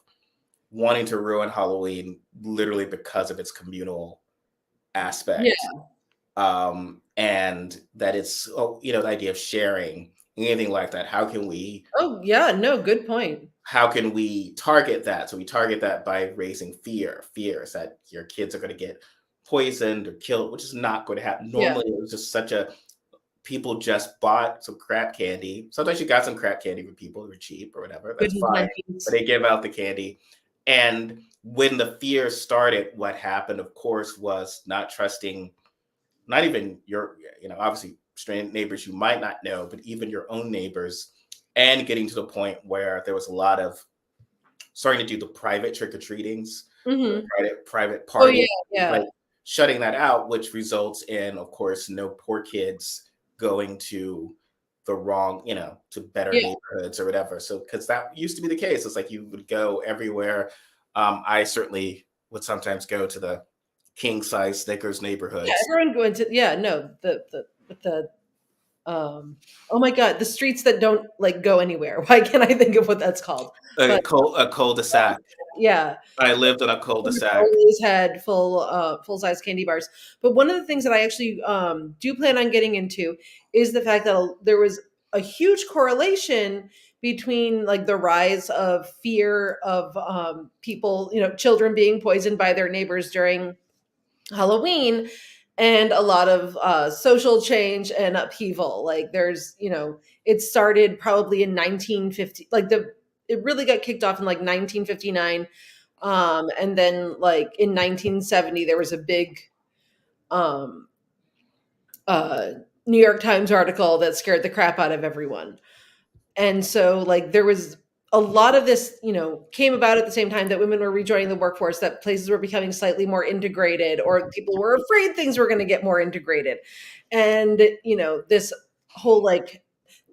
wanting to ruin Halloween literally because of its communal Yeah. aspect, and that it's the idea of sharing anything like that. Oh, yeah. No, good point. How can we target that? So we target that by raising fears that your kids are going to get poisoned or killed, which is not going to happen. Yeah. Normally, it was just such a people just bought some crap candy. Sometimes you got some crap candy for people who are cheap or whatever. Good That's fine. But intentions. they give out the candy. And when the fear started, what happened, of course, was not trusting, not even your, obviously strange neighbors you might not know, but even your own neighbors, and getting to the point where there was a lot of starting to do the private trick-or-treatings, the Hmm. private Oh, yeah. party, Yeah. like shutting that out, which results in, of course, no poor kids going to the wrong, to better Yeah. neighborhoods or whatever. So, because that used to be the case, it's like you would go everywhere. I certainly would sometimes go to the king size Snickers Yeah. neighborhoods. Everyone going to, yeah. No, the oh my God, the streets that don't like go anywhere. Why can't I think of what that's called? But A cul-de-sac. yeah, I lived in a cul-de-sac. always had full size candy bars. But one of the things that I actually do plan on getting into is the fact that there was a huge correlation between like the rise of fear of people, children being poisoned by their neighbors during Halloween, and a lot of social change and upheaval. Like there's, it started probably in 1950, like it really got kicked off in like 1959. And then like in 1970, there was a big um, uh, New York Times article that scared the crap out of everyone. And so like there was a lot of this, came about at the same time that women were rejoining the workforce, that places were becoming slightly more integrated, or people were afraid things were going to get more integrated. And, this whole like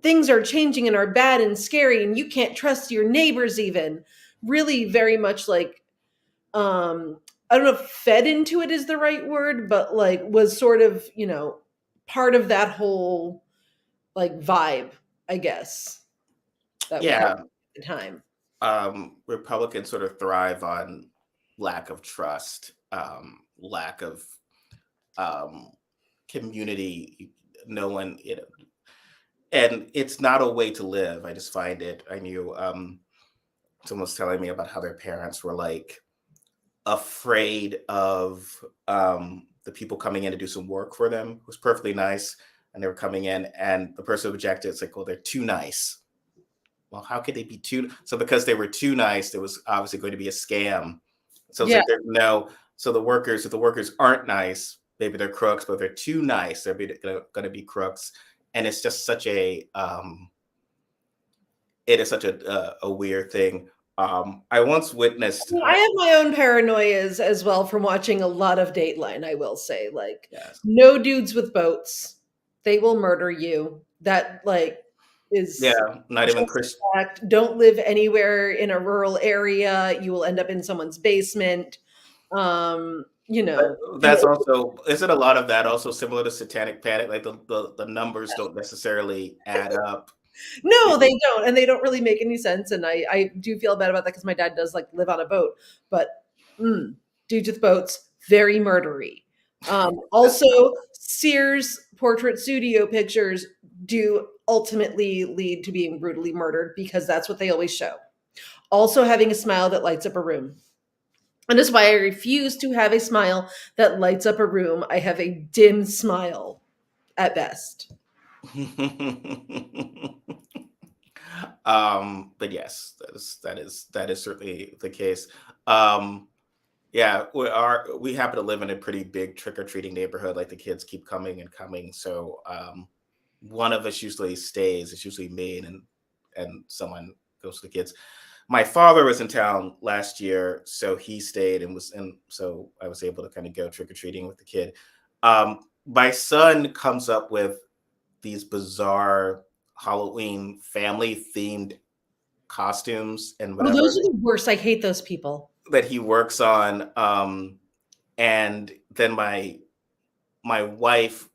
things are changing and are bad and scary and you can't trust your neighbors even, really very much like, I don't know if fed into it is the right word, but like was sort of, part of that whole like vibe, I guess, that we had at Yeah, the time. Republicans sort of thrive on lack of trust, lack of um, community. No one, and it's not a way to live. I just find it. I knew someone was telling me about how their parents were like afraid of the people coming in to do some work for them. It was perfectly nice, and they were coming in, and the person objected. It's like, well, they're too nice. Well, how could they be too? So because they were too nice, there was obviously going to be a scam. So it's Yeah. like there's no. So the workers, if the workers aren't nice, maybe they're crooks, but if they're too nice, they're going to be crooks, and it's just such a. It is such a weird thing. I once witnessed. I have my own paranoias as well from watching a lot of Dateline, I will say. Like, Yes. no dudes with boats. They will murder you. That, like, Yeah, is not even just Chris. a fact. Don't live anywhere in a rural area. You will end up in someone's basement. And That's also isn't a lot of that also similar to Satanic Panic? Like the numbers don't necessarily add up. no, they don't. And they don't really make any sense. And I do feel bad about that because my dad does like live on a boat. But dudes with boats, very murdery. Also, Sears portrait studio pictures do ultimately lead to being brutally murdered because that's what they always show. Also, having a smile that lights up a room. And that's why I refuse to have a smile that lights up a room. I have a dim smile at best. But yes, that is certainly the case. Um, yeah, we happen to live in a pretty big trick or treating neighborhood. Like the kids keep coming and coming, so one of us usually stays. It's usually me, and someone goes to the kids. My father was in town last year, so he stayed and so I was able to kind of go trick or treating with the kid. My son comes up with these bizarre Halloween family themed costumes and Oh, those whatever are the worst. I hate those people. that he works on. And then my wife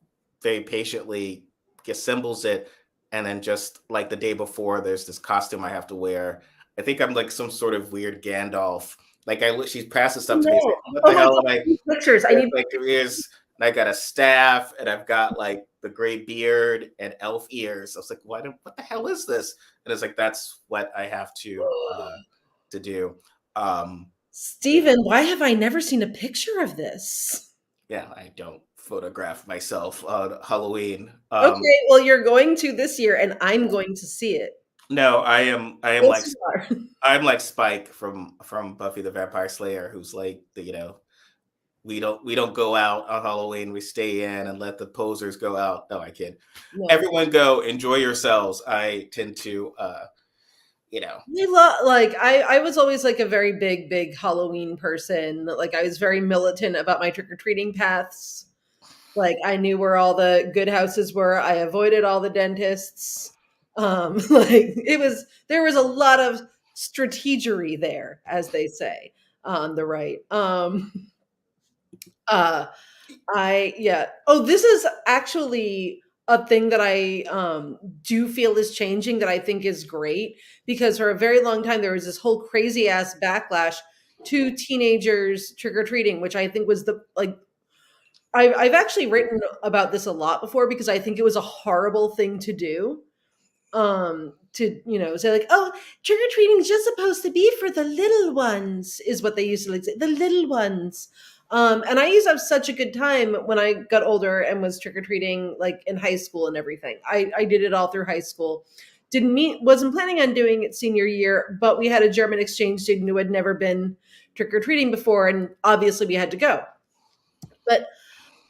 very patiently assembles it, and then just like the day before, there's this costume I have to wear. I think I'm like some sort of weird Gandalf. Like she passes Oh, stuff to me. It's like, no. what Oh the my hell God, am I? I need pictures. I need Like there is, and I got a staff, and I've got like the gray beard and elf ears. I was like, what the hell is this? And it's like that's what I have to do. Um, yeah, Stephen, why have I never seen a picture of this? yeah, I don't photograph myself on Halloween. Okay, well, you're going to this year, and I'm going to see it. No, I am Yes, like you are. I'm like Spike from Buffy the Vampire Slayer, who's like we don't go out on Halloween. We stay in and let the posers go out. No, I kid. No. Everyone go enjoy yourselves. I tend to you know I was always like a very big Halloween person. Like I was very militant about my trick or treating paths. Like I knew where all the good houses were. I avoided all the dentists. Like there was a lot of strategery there, as they say on the right. Uh, yeah. Oh, this is actually a thing that I do feel is changing that I think is great because for a very long time there was this whole crazy ass backlash to teenagers trick or treating, which I think was the like I've actually written about this a lot before because I think it was a horrible thing to do. To say like, oh, trick or treating is just supposed to be for the little ones, is what they used to like say, the little ones. And I used to have such a good time when I got older and was trick or treating, like in high school and everything. I did it all through high school. Wasn't planning on doing it senior year, but we had a German exchange student who had never been trick or treating before, and obviously we had to go. But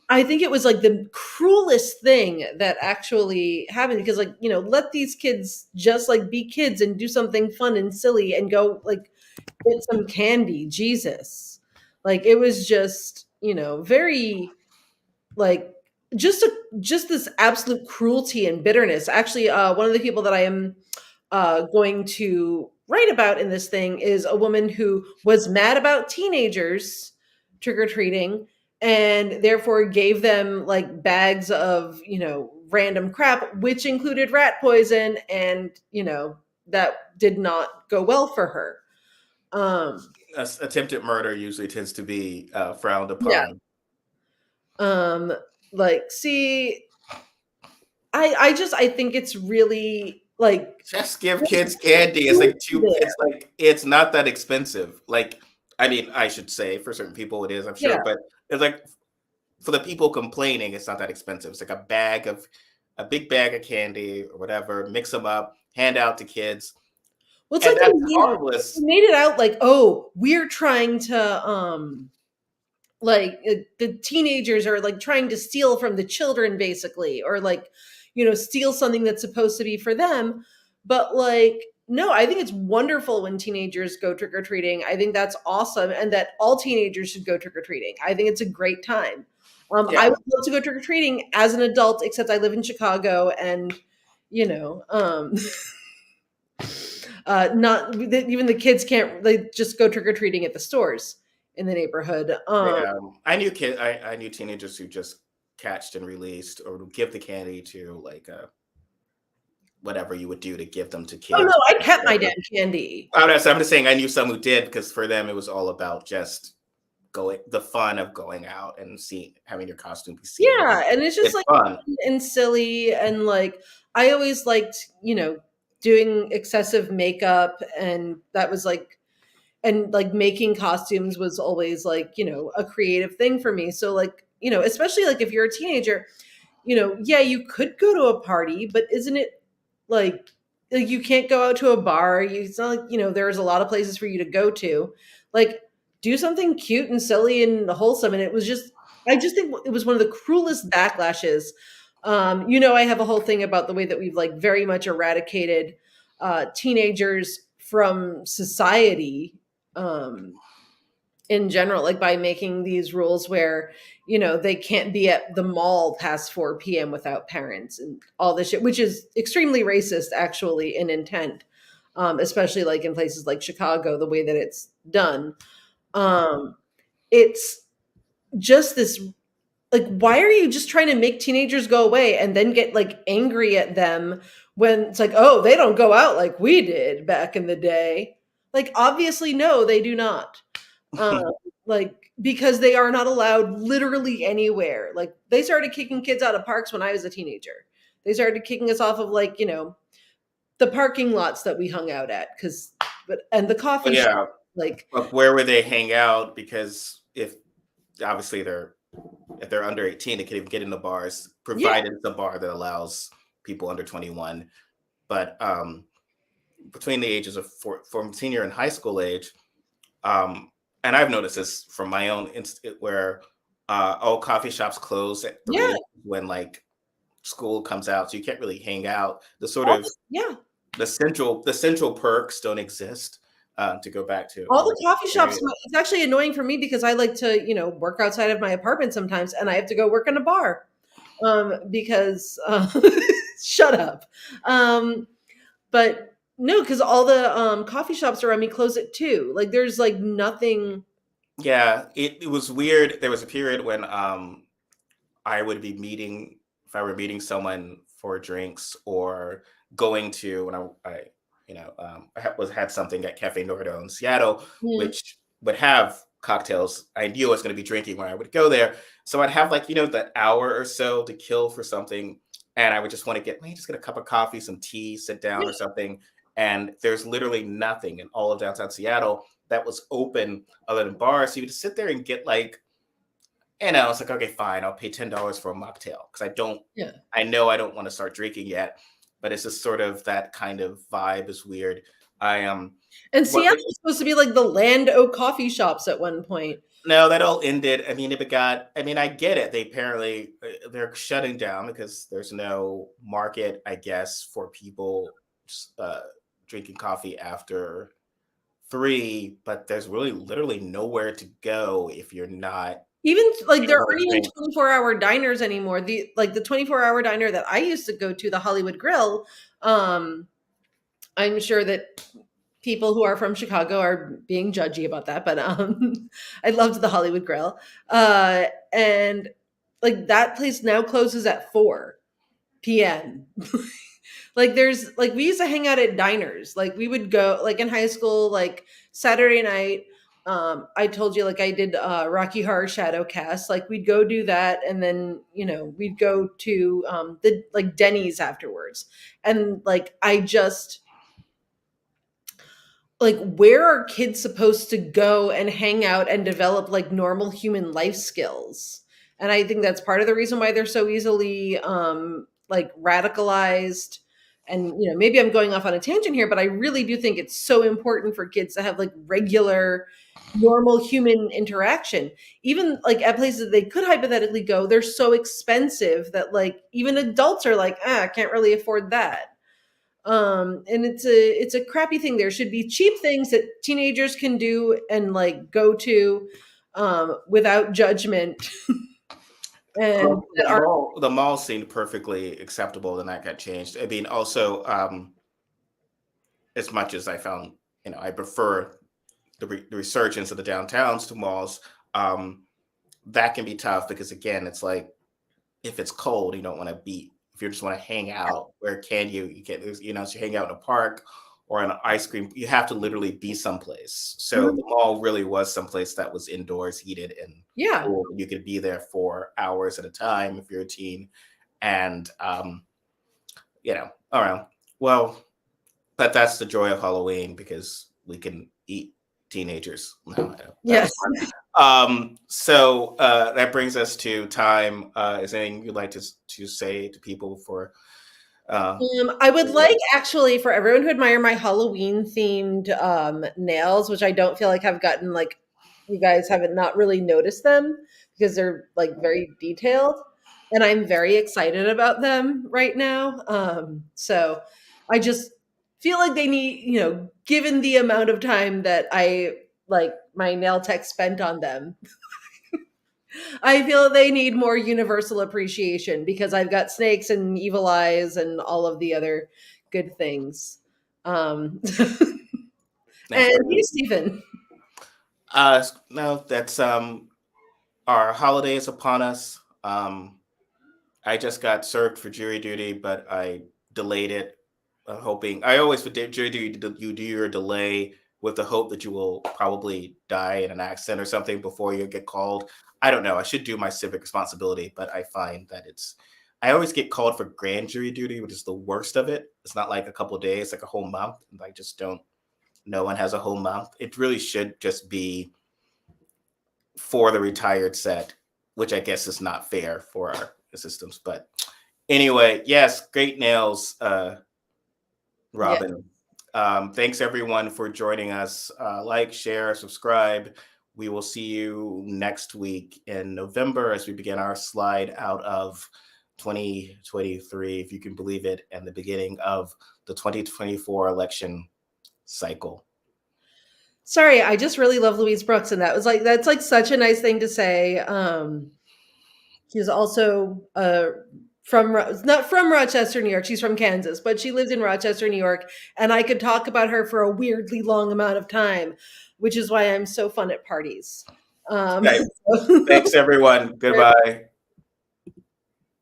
I think it was like the cruelest thing that actually happened because, like, let these kids just like be kids and do something fun and silly and go like get some candy. Jesus. Like, it was just, very like just this absolute cruelty and bitterness. Actually, one of the people that I am going to write about in this thing is a woman who was mad about teenagers trick or treating and therefore gave them like bags of, random crap, which included rat poison. And, that did not go well for her. Attempted murder usually tends to be frowned Yeah. upon. Um, like, see, I think it's really like, Just give kids candy. It's not that expensive. Like, I mean, I should say for certain people it is, I'm yeah. sure, but it's like for the people complaining, it's not that expensive. It's like a big bag of candy or whatever, mix them up, hand out to kids. Well, it's And like that's they harmless. made it out like, oh, we're trying to like the teenagers are like trying to steal from the children basically, or like, steal something that's supposed to be for them. But like, no, I think it's wonderful when teenagers go trick-or-treating. I think that's awesome, and that all teenagers should go trick-or-treating. I think it's a great time. I Yeah. would love to go trick-or-treating as an adult, except I live in Chicago, and you know not even the kids can't, they just go trick-or-treating at the stores in the neighborhood. I knew teenagers who just catched and released or would give the candy to like whatever you would do to give them to Oh no, kids. I kept my damn candy. I'm just saying I knew some who did because for them it was all about just going the fun of going out and seeing having your costume be seen. Yeah, and it's just It's like fun. fun and silly, and like I always liked, doing excessive makeup, and that was like, and like making costumes was always like, a creative thing for me. So like, especially like if you're a teenager, yeah, you could go to a party, but isn't it like, you can't go out to a bar. It's not like, there's a lot of places for you to go to. Like, do something cute and silly and wholesome. And it was just, I just think it was one of the cruelest backlashes. I have a whole thing about the way that we've like very much eradicated teenagers from society. In general, like by making these rules where, they can't be at the mall past 4 p.m. without parents and all this shit, which is extremely racist actually in intent, especially like in places like Chicago, the way that it's done. um it's just this, like, why are you just trying to make teenagers go away and then get like angry at them when it's like, oh, they don't go out like we did back in the day? Like, obviously no, they do not. um, like, because they are not allowed literally anywhere. Like, they started kicking kids out of parks when I was a teenager. They started kicking us off of like, the parking lots that we hung out at, because and the But coffee shop. yeah, Like, but where would they hang out? Because if obviously if they're under 18, they can even get into bars, yeah, provided it's a bar that allows people under 21. But between the ages of from senior and high school age, and I've noticed this from my own where all coffee shops close at yeah, 3 when like school comes out, so you can't really hang out. The sort all of yeah. the central perks don't exist. To go back to All the original coffee shops, period. it's actually annoying for me because I like to, work outside of my apartment sometimes, and I have to go work in a bar. Because shut up. But no, because all the coffee shops around me close at 2. Like, there's like nothing. Yeah, it was weird. There was a period when I would be meeting if I were meeting someone for drinks or going to when had something at Cafe Nordo in Seattle, Mhm. which would have cocktails. I knew I was going to be drinking when I would go there, so I'd have like that hour or so to kill for something, and I would just want to just get a cup of coffee, some tea, sit down or something. And there's literally nothing in all of downtown Seattle that was open other than bars. So you would just sit there and get like it's like, okay, fine, I'll pay $10 for a mocktail because Yeah. I know I don't want to start drinking yet, but it's just sort of that kind of vibe is weird. I And what Seattle was supposed to be like the land o' coffee shops at one point. No, that all ended. I mean, it got. I mean, I get it. They apparently they're shutting down because there's no market, I guess, for people uh, drinking coffee after 3. But there's really literally nowhere to go if you're not Even like there able to aren't even drink. 24-hour diners anymore. The 24-hour diner that I used to go to, the Hollywood Grill, um, I'm sure that people who are from Chicago are being judgy about that, but I loved the Hollywood Grill. And like that place now closes at 4 p.m. Like there's like we used to hang out at diners. Like we would go like in high school, like Saturday night. I told you like I did Rocky Horror Shadow Cast. Like we'd go do that, and then we'd go to the like Denny's afterwards, and like I just like where are kids supposed to go and hang out and develop like normal human life skills? And I think that's part of the reason why they're so easily like radicalized. And maybe I'm going off on a tangent here, but I really do think it's so important for kids to have like regular normal human interaction. Even like at places that they could hypothetically go, they're so expensive that like even adults are like, I can't really afford that. And it's a crappy thing. There should be cheap things that teenagers can do and like go to without judgment. And Well, that are the mall seemed perfectly acceptable, and that got changed. I mean, also, as much as I found, I prefer the resurgence of the downtowns to malls. Um, that can be tough because again, it's like if it's cold, you don't want to be. If you just want to hang out, where can you? You can't. So you hang out in a park or in an ice cream. You have to literally be someplace. So Mhm. the mall really was someplace that was indoors, heated and Yeah. cool. You could be there for hours at a time if you're a teen, and around. Well, but that's the joy of Halloween because we can eat teenagers. No, I don't. That Yes. was fun. So that brings us to time. Is there anything you'd like to say to people for I would like actually for everyone who admire my Halloween themed nails, which I don't feel like have gotten like you guys haven't not really noticed them because they're like very detailed, and I'm very excited about them right now. So I just feel like they need, given the amount of time that I like my nail tech spent on them, I feel they need more universal appreciation because I've got snakes and evil eyes and all of the other good things. that's And great. you, Stephen. No, that's our holiday is upon us. I just got served for jury duty, but I delayed it, hoping. I always for jury duty you do your delay with the hope that you will probably die in an accident or something before you get called. I don't know. I should do my civic responsibility, but I find that it's. I always get called for grand jury duty, which is the worst of it. It's not like a couple days, like a whole month. And I just don't. No one has a whole month. It really should just be for the retired set, which I guess is not fair for our systems. But anyway, yes, great nails, Yeah. Robin. Thanks everyone for joining us. Like, share, subscribe. We will see you next week in November as we begin our slide out of 2023, if you can believe it, and the beginning of the 2024 election cycle. Sorry, I just really love Louise Brooks, and that's like such a nice thing to say. She's also not from Rochester, New York. She's from Kansas, but she lives in Rochester, New York, and I could talk about her for a weirdly long amount of time, which is why I'm so fun at parties. Okay. Thanks everyone. Goodbye.